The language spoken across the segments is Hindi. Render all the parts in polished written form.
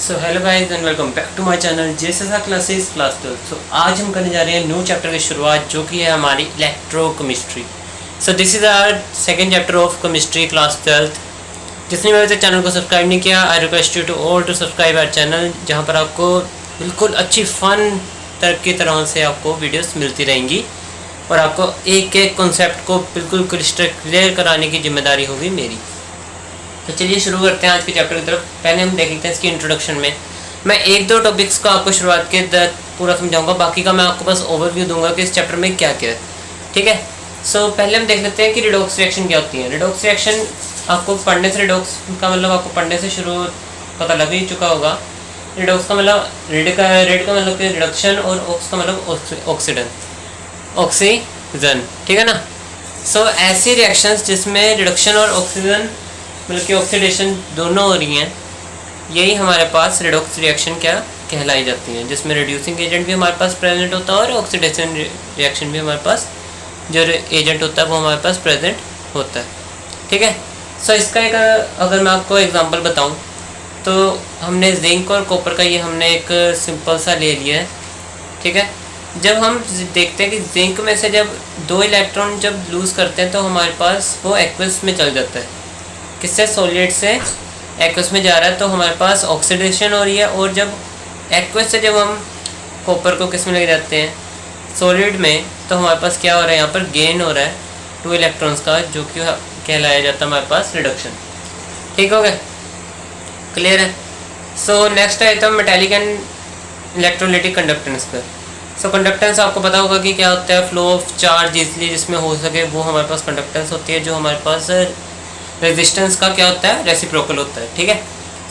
So hello guys and welcome back to my channel JSS classes class 12। So आज हम करने जा रहे हैं न्यू चैप्टर की शुरुआत, जो कि है हमारी electrochemistry. So this is our second chapter of chemistry class 12। जिसने मेरे चैनल को सब्सक्राइब नहीं किया, I request you to all to subscribe our channel, जहाँ पर आपको बिल्कुल अच्छी फन तरह से आपको वीडियोस मिलती रहेंगी और आपको एक एक कॉन्सेप्ट को बिल्कुल क्रिस्टल क्लियर कराने की जिम्मेदारी होगी मेरी। तो चलिए शुरू करते हैं आज के चैप्टर की तरफ। पहले हम देख लेते हैं इसकी इंट्रोडक्शन में मैं एक दो टॉपिक्स को आपको शुरुआत के पूरा समझाऊंगा, बाकी का मैं आपको बस ओवरव्यू दूंगा कि इस चैप्टर में क्या क्या है। ठीक है। सो पहले हम देख लेते हैं कि रिडॉक्स रिएक्शन क्या होती है। रिडॉक्स रिएक्शन आपको पढ़ने से, रिडॉक्स का मतलब आपको पढ़ने से शुरू पता लग ही चुका होगा। रिडॉक्स का मतलब रेड का मतलब कि रिडक्शन और ऑक्स का मतलब ऑक्सीजन। ठीक है ना। सो ऐसी रिएक्शंस जिसमें रिडक्शन और ऑक्सीजन मतलब कि ऑक्सीडेशन दोनों हो रही हैं, यही हमारे पास रिडॉक्स रिएक्शन क्या कहलाई जाती हैं, जिसमें रिड्यूसिंग एजेंट भी हमारे पास प्रेजेंट होता है और ऑक्सीडेशन रिएक्शन भी हमारे पास जो एजेंट होता है वो हमारे पास प्रेजेंट होता है। ठीक है। सो इसका एक अगर मैं आपको एग्जांपल बताऊं तो हमने जिंक और कॉपर का ये हमने एक सिंपल सा ले लिया है। ठीक है। जब हम देखते हैं कि जिंक में से जब 2 इलेक्ट्रॉन जब लूज़ करते हैं तो हमारे पास वो एक्वस में चल जाता है। किससे? सॉलिड से एक्वस में जा रहा है तो हमारे पास ऑक्सीडेशन हो रही है, और जब एक्वस से जब हम कॉपर को किस में लेके जाते हैं? सॉलिड में, तो हमारे पास क्या हो रहा है? यहाँ पर गेन हो रहा है 2 इलेक्ट्रॉन्स का, जो कि कहलाया जाता है हमारे पास रिडक्शन। ठीक हो गया? क्लियर है। सो नेक्स्ट है तो मेटेलिक एंड इलेक्ट्रोलाइटिक कंडक्टेंस पर। सो कंडक्टेंस आपको पता होगा कि क्या होता है? फ्लो ऑफ चार्ज इजली जिसमें हो सके वो हमारे पास कंडक्टेंस होती है। जो हमारे पास रेजिस्टेंस का क्या होता है? रेसिप्रोकल होता है। ठीक है।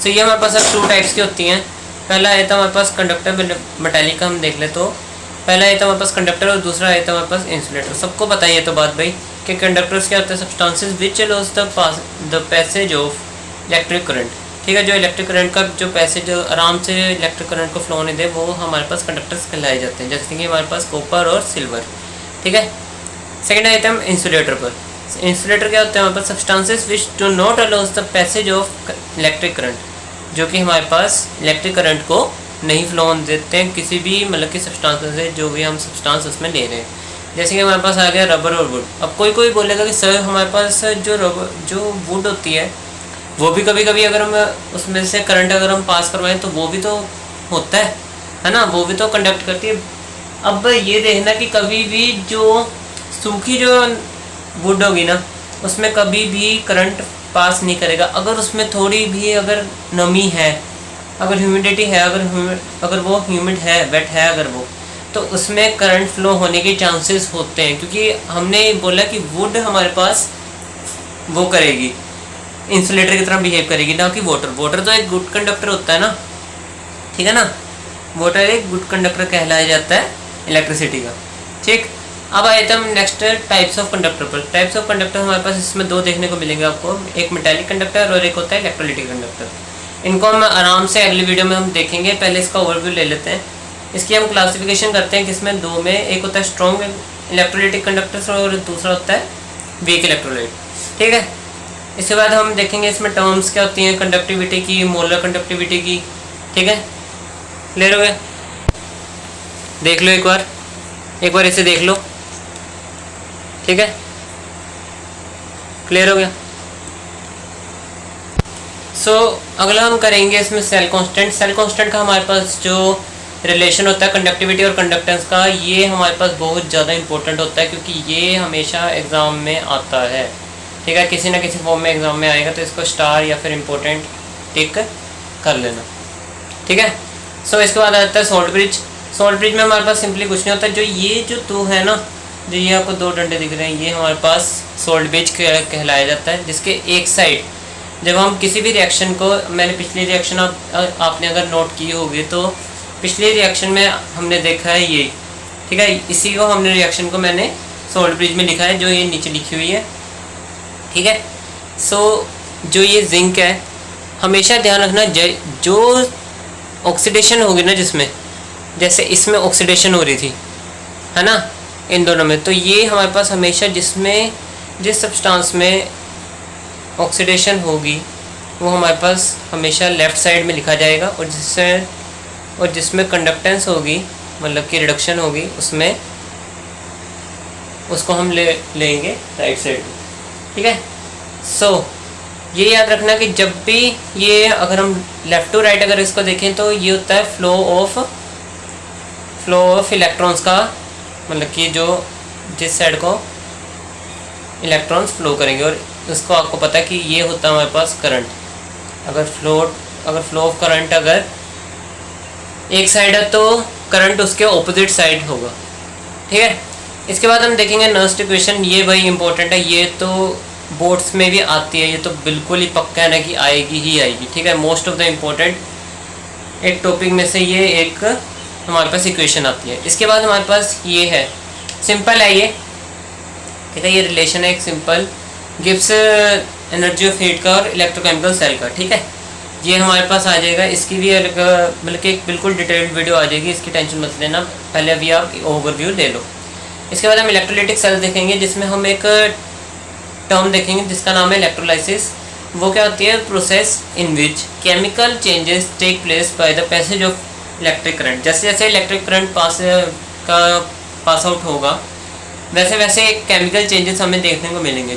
सो ये हमारे पास अब 2 टाइप्स की होती हैं। पहला है तो हमारे पास कंडक्टर मेटेलिक का हम देख ले तो पहला है तो हमारे पास कंडक्टर और दूसरा है तो हमारे पास इंसुलेटर। सबको पता ही है तो बात भाई कि कंडक्टर्स क्या होता है? Substances which allows the passage of electric current. ठीक है। जो इलेक्ट्रिक करंट का जो पैसेज आराम से इलेक्ट्रिक करंट को फ्लो होने दे वो हमारे पास कंडक्टर्स कहलाए जाते हैं, जैसे कि हमारे पास कॉपर और सिल्वर। ठीक है। सेकेंड आइटम इंसुलेटर पर। इंसुलेटर क्या होता है? हमारे पास substances which do not allows the passage of electric current, जो कि हमारे पास इलेक्ट्रिक करंट को नहीं फ्लो होने देते हैं किसी भी मतलब कि सब्सटेंस से, जो भी हम सब्सटेंस उसमें ले रहे हैं। जैसे कि हमारे पास आ गया रबर और वुड। अब कोई बोलेगा कि सर हमारे पास जो वुड होती है वो भी कभी कभी अगर हम उसमें से करंट अगर हम पास करवाएं तो वो भी तो होता है ना, वो भी तो कंडक्ट करती है। अब ये देखना कि कभी भी जो सूखी जो वुड होगी ना उसमें कभी भी करंट पास नहीं करेगा। अगर उसमें थोड़ी भी अगर नमी है, अगर ह्यूमिडिटी है, अगर वो ह्यूमिड है, वेट है अगर वो, तो उसमें करंट फ्लो होने के चांसेस होते हैं, क्योंकि हमने बोला कि वुड हमारे पास वो करेगी, इंसुलेटर की तरह बिहेव करेगी, ना कि वाटर तो एक गुड कंडक्टर होता है ना। ठीक है ना। वाटर एक गुड कंडक्टर कहलाया जाता है इलेक्ट्रिसिटी का। ठीक। अब आए थे हम नेक्स्ट टाइप्स ऑफ कंडक्टर पर। टाइप्स ऑफ कंडक्टर हमारे पास इसमें 2 देखने को मिलेंगे आपको, एक मेटालिक कंडक्टर और एक होता है इलेक्ट्रोलाइटिक कंडक्टर। इनको हम आराम से अगली वीडियो में हम देखेंगे। पहले इसका ओवरव्यू ले लेते हैं। इसकी हम क्लासिफिकेशन करते हैं किसमें? 2 में। एक होता है स्ट्रॉन्ग इलेक्ट्रोलाइटिक कंडक्टर और दूसरा होता है वीक इलेक्ट्रोलाइट। ठीक है। इसके बाद हम देखेंगे इसमें टर्म्स क्या होती हैं कंडक्टिविटी की, मोलर कंडक्टिविटी की। ठीक है। क्लियर हो गया? देख लो एक बार इसे देख लो। ठीक है। क्लियर हो गया? सो अगला हम करेंगे इसमें सेल कांस्टेंट। सेल कांस्टेंट का हमारे पास जो रिलेशन होता है कंडक्टिविटी और कंडक्टेंस का, ये हमारे पास बहुत ज़्यादा इंपॉर्टेंट होता है, क्योंकि ये हमेशा एग्ज़ाम में आता है। ठीक है। किसी ना किसी फॉर्म में एग्ज़ाम में आएगा, तो इसको स्टार या फिर इम्पोर्टेंट टिक कर लेना। ठीक है। सो इसके बाद आता है सॉल्ट ब्रिज। सॉल्ट ब्रिज में हमारे पास सिंपली कुछ नहीं होता, जो ये जो 2 है ना, जो ये आपको 2 डंडे दिख रहे हैं, ये हमारे पास सॉल्ट ब्रिज कहलाया जाता है, जिसके एक साइड जब हम किसी भी रिएक्शन को, मैंने पिछली रिएक्शन आपने अगर नोट की होगी तो पिछले रिएक्शन में हमने देखा है ये। ठीक है। इसी को हमने रिएक्शन को मैंने सॉल्ट ब्रिज में लिखा है, जो ये नीचे लिखी हुई है। ठीक है। सो जो ये जिंक है, हमेशा ध्यान रखना जो ऑक्सीडेशन होगी ना, जिसमें जैसे इसमें ऑक्सीडेशन हो रही थी है ना इन दोनों में, तो ये हमारे पास हमेशा जिस सब्सटेंस में ऑक्सीडेशन होगी वो हमारे पास हमेशा लेफ़्ट साइड में लिखा जाएगा, और जिसमें कंडक्टेंस होगी मतलब कि रिडक्शन होगी उसमें उसको हम लेंगे राइट साइड में। ठीक है। सो ये याद रखना कि जब भी ये अगर हम लेफ़्ट टू राइट अगर इसको देखें तो ये होता है फ्लो ऑफ इलेक्ट्रॉन्स का, मतलब कि जो जिस साइड को इलेक्ट्रॉन्स फ्लो करेंगे, और उसको आपको पता है कि ये होता है हमारे पास करंट। अगर फ्लो ऑफ करंट अगर एक साइड है तो करंट उसके ऑपोजिट साइड होगा। ठीक है। इसके बाद हम देखेंगे नर्स्ट इक्वेशन। ये भाई इंपॉर्टेंट है, ये तो बोर्ड्स में भी आती है, ये तो बिल्कुल ही पक्का है ना कि आएगी ही आएगी। ठीक है। मोस्ट ऑफ द इम्पोर्टेंट एक टॉपिक में से ये एक हमारे पास इक्वेशन आती है। इसके बाद हमारे पास ये है, सिंपल है ये। ठीक है। ये रिलेशन है एक simple, Gibbs energy of heat का और इलेक्ट्रोकेमिकल सेल का। ठीक है। ये हमारे पास आ जाएगा, इसकी भी बल्कि एक बिल्कुल डिटेल्ड वीडियो आ जाएगी, इसकी टेंशन मत लेना, पहले अभी आप ओवरव्यू ले लो। इसके बाद हम इलेक्ट्रोलाइटिक सेल देखेंगे, जिसमें हम एक टर्म देखेंगे जिसका नाम है इलेक्ट्रोलाइसिस। वो क्या होती है? Process in which chemical changes take place by the passage of electric current. जैसे जैसे इलेक्ट्रिक करंट पास आउट होगा वैसे वैसे केमिकल चेंजेस हमें देखने को मिलेंगे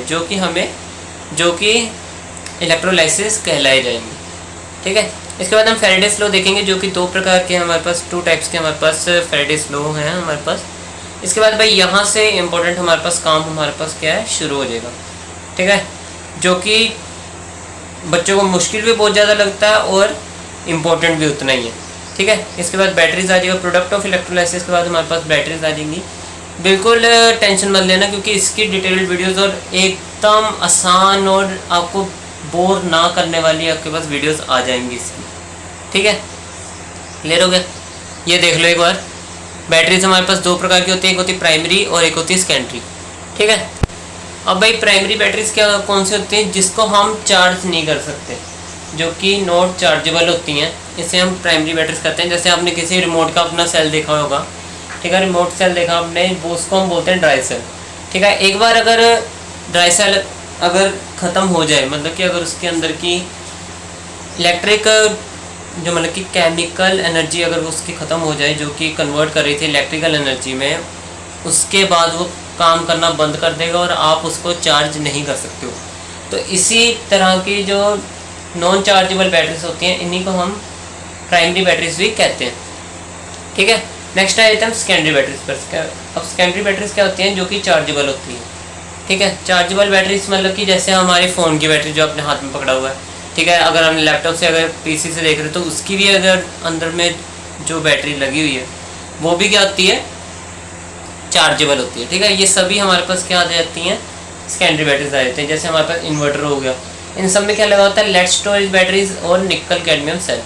जो कि इलेक्ट्रोलाइसिस कहलाए जाएंगे। ठीक है। इसके बाद हम फैराडेस लॉ देखेंगे, जो कि दो प्रकार के हमारे पास, 2 टाइप्स के हमारे पास फैराडेस लॉ हैं हमारे पास। इसके बाद भाई यहाँ से इम्पोर्टेंट हमारे पास काम हमारे पास क्या है, शुरू हो जाएगा। ठीक है। जो कि बच्चों को मुश्किल भी बहुत ज़्यादा लगता है और इम्पोर्टेंट भी उतना ही है। ठीक है। इसके बाद बैटरीज आ जाएगा, प्रोडक्ट ऑफ इलेक्ट्रोलाइसिस के बाद हमारे पास बैटरीज आ जाएंगी। बिल्कुल टेंशन मत लेना, क्योंकि इसकी डिटेल्ड वीडियोस और एकदम आसान और आपको बोर ना करने वाली आपके पास वीडियोस आ जाएंगी इसकी। ठीक है। क्लियर हो गया? ये देख लो एक बार। बैटरीज हमारे पास 2 प्रकार की होती है, एक होती है प्राइमरी और एक होती है सेकेंडरी। ठीक है। अब भाई प्राइमरी बैटरीज क्या कौन सी होती हैं? जिसको हम चार्ज नहीं कर सकते, जो कि नॉट चार्जेबल होती हैं, इसे हम प्राइमरी बैटरीज कहते हैं। जैसे आपने किसी रिमोट का अपना सेल देखा होगा, ठीक है, रिमोट सेल देखा आपने, वो उसको हम बोलते हैं ड्राई सेल। ठीक है। एक बार अगर ड्राई सेल अगर ख़त्म हो जाए, मतलब कि अगर उसके अंदर की इलेक्ट्रिक जो मतलब कि केमिकल एनर्जी अगर उसकी ख़त्म हो जाए, जो कि कन्वर्ट कर रही थी इलेक्ट्रिकल एनर्जी में, उसके बाद वो काम करना बंद कर देगा और आप उसको चार्ज नहीं कर सकते हो। तो इसी तरह की जो नॉन चार्जेबल बैटरीज होती हैं, इन्हीं को हम प्राइमरी बैटरीज भी कहते हैं। ठीक है। नेक्स्ट आ जाता है सेकेंडरी बैटरीज पर। अब सेकेंडरी बैटरीज क्या होती हैं? जो कि चार्जेबल होती हैं। ठीक है। चार्जेबल बैटरीज मतलब कि जैसे हमारे फ़ोन की बैटरी जो अपने हाथ में पकड़ा हुआ है, ठीक है, अगर हम लैपटॉप से अगर पीसी से देख रहे हैं तो उसकी भी अगर अंदर में जो बैटरी लगी हुई है वो भी क्या होती है? चार्जेबल होती है। ठीक है। ये सभी हमारे पास क्या आ जाती हैं? सेकेंडरी बैटरीज आ जाती हैं। जैसे हमारे पास इन्वर्टर हो गया, इन सब में क्या लगा होता है? लेड स्टोरेज बैटरीज और निकल कैडमियम सेल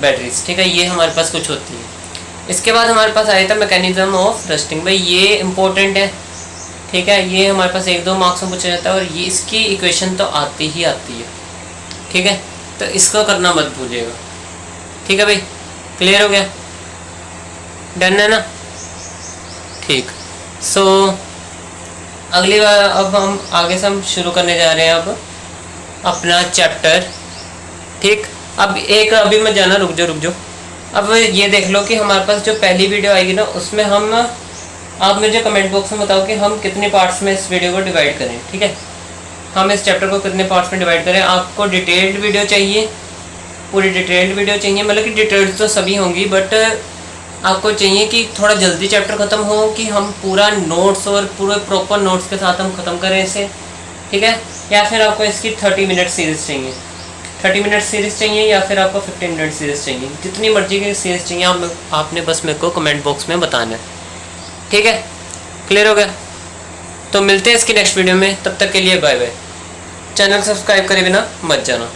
बैटरीज। ठीक है। ये हमारे पास कुछ होती है। इसके बाद हमारे पास आया था मैकेनिज्म ऑफ रस्टिंग। भाई ये इंपॉर्टेंट है। ठीक है। ये हमारे पास 1-2 मार्क्स में पूछा जाता है, और ये इसकी इक्वेशन तो आती ही आती है। ठीक है। तो इसको करना मत भूलिएगा। ठीक है भाई, क्लियर हो गया? डन है ना? ठीक। सो अगली बार अब हम आगे से हम शुरू करने जा रहे हैं अब अपना चैप्टर। ठीक। अब एक अभी मैं जाना, रुक जाओ। अब ये देख लो कि हमारे पास जो पहली वीडियो आएगी ना, उसमें हम, आप मुझे कमेंट बॉक्स में बताओ कि हम कितने पार्ट्स में इस वीडियो को डिवाइड करें। ठीक है। हम इस चैप्टर को कितने पार्ट्स में डिवाइड करें? आपको डिटेल्ड वीडियो चाहिए, पूरी डिटेल्ड वीडियो चाहिए, मतलब कि डिटेल्ड तो सभी होंगी, बट आपको चाहिए कि थोड़ा जल्दी चैप्टर ख़त्म हो, कि हम पूरा नोट्स और पूरे प्रॉपर नोट्स के साथ हम ख़त्म करें इसे। ठीक है। या फिर आपको इसकी 30 मिनट सीरीज़ चाहिए, 30 मिनट सीरीज़ चाहिए, या फिर आपको 15 मिनट सीरीज़ चाहिए, जितनी मर्जी की सीरीज़ चाहिए आपने बस मेरे को कमेंट बॉक्स में बताना है। ठीक है। क्लियर हो गया? तो मिलते हैं इसकी नेक्स्ट वीडियो में, तब तक के लिए बाय बाय। चैनल सब्सक्राइब करे बिना मत जाना।